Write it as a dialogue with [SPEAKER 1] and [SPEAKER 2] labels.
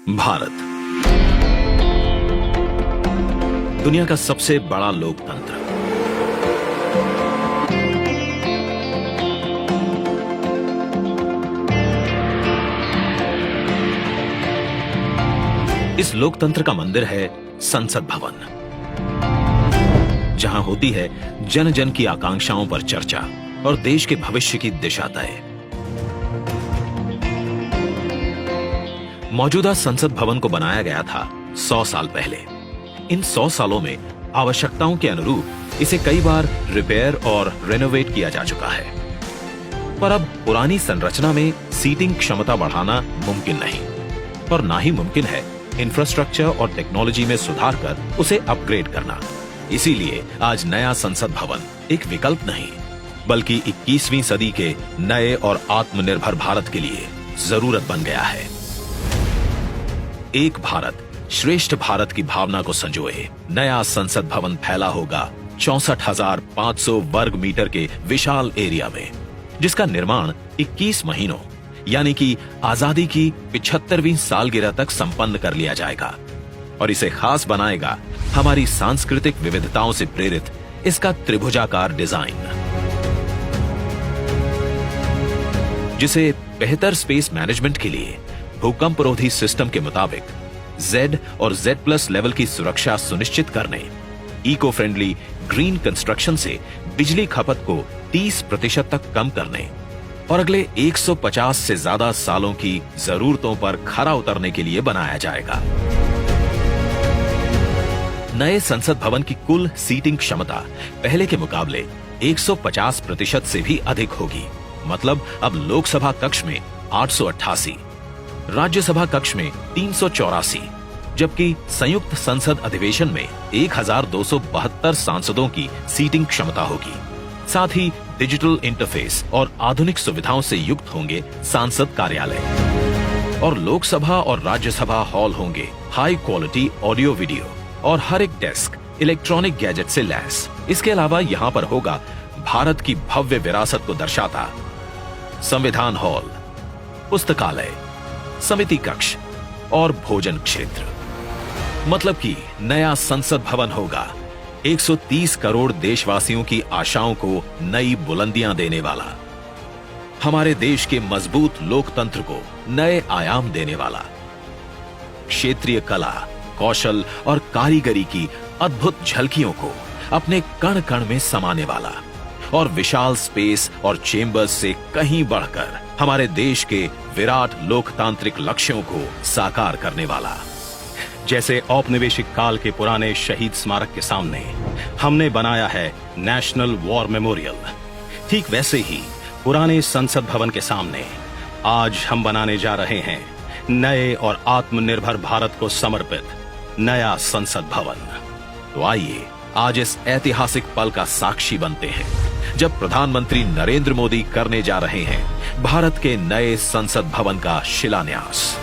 [SPEAKER 1] भारत दुनिया का सबसे बड़ा लोकतंत्र। इस लोकतंत्र का मंदिर है संसद भवन, जहां होती है जन जन की आकांक्षाओं पर चर्चा और देश के भविष्य की दिशा तय। मौजूदा संसद भवन को बनाया गया था 100 साल पहले। इन 100 सालों में आवश्यकताओं के अनुरूप इसे कई बार रिपेयर और रेनोवेट किया जा चुका है, पर अब पुरानी संरचना में सीटिंग क्षमता बढ़ाना मुमकिन नहीं, और ना ही मुमकिन है इंफ्रास्ट्रक्चर और टेक्नोलॉजी में सुधार कर उसे अपग्रेड करना। इसीलिए आज नया संसद भवन एक विकल्प नहीं, बल्कि 21वीं सदी के नए और आत्मनिर्भर भारत के लिए जरूरत बन गया है। एक भारत श्रेष्ठ भारत की भावना को संजोए नया संसद भवन फैला होगा 64,500 वर्ग मीटर के विशाल एरिया में, जिसका निर्माण 21 महीनों यानी कि आजादी की 75वीं सालगिरह तक संपन्न कर लिया जाएगा। और इसे खास बनाएगा हमारी सांस्कृतिक विविधताओं से प्रेरित इसका त्रिभुजाकार डिजाइन, जिसे बेहतर स्पेस मैनेजमेंट के लिए भूकंपरोधी सिस्टम के मुताबिक Z और Z+ लेवल की सुरक्षा सुनिश्चित करने, इको फ्रेंडली ग्रीन कंस्ट्रक्शन से बिजली खपत को 30% तक कम करने और अगले 150 से ज्यादा सालों की जरूरतों पर खरा उतरने के लिए बनाया जाएगा। नए संसद भवन की कुल सीटिंग क्षमता पहले के मुकाबले 150% से भी अधिक होगी। मतलब अब लोकसभा कक्ष में 888, राज्यसभा कक्ष में 384, जबकि संयुक्त संसद अधिवेशन में 1272 सांसदों की सीटिंग क्षमता होगी। साथ ही डिजिटल इंटरफेस और आधुनिक सुविधाओं से युक्त होंगे सांसद कार्यालय, और लोकसभा और राज्यसभा हॉल होंगे हाई क्वालिटी ऑडियो वीडियो और हर एक डेस्क इलेक्ट्रॉनिक गैजेट से लैस। इसके अलावा यहाँ पर होगा भारत की भव्य विरासत को दर्शाता संविधान हॉल, पुस्तकालय, समिति कक्ष और भोजन क्षेत्र। मतलब कि नया संसद भवन होगा 130 करोड़ देशवासियों की आशाओं को नई बुलंदियां देने वाला, हमारे देश के मजबूत लोकतंत्र को नए आयाम देने वाला, क्षेत्रीय कला, कौशल और कारीगरी की अद्भुत झलकियों को अपने कण कण में समाने वाला, और विशाल स्पेस और चेंबर्स से कहीं बढ़कर हमारे देश के विराट लोकतांत्रिक लक्ष्यों को साकार करने वाला।
[SPEAKER 2] जैसे औपनिवेशिक काल के पुराने शहीद स्मारक के सामने हमने बनाया है नेशनल वॉर मेमोरियल, ठीक वैसे ही पुराने संसद भवन के सामने आज हम बनाने जा रहे हैं नए और आत्मनिर्भर भारत को समर्पित नया संसद भवन। तो आइए आज इस ऐतिहासिक पल का साक्षी बनते हैं, जब प्रधानमंत्री नरेंद्र मोदी करने जा रहे हैं भारत के नए संसद भवन का शिलान्यास।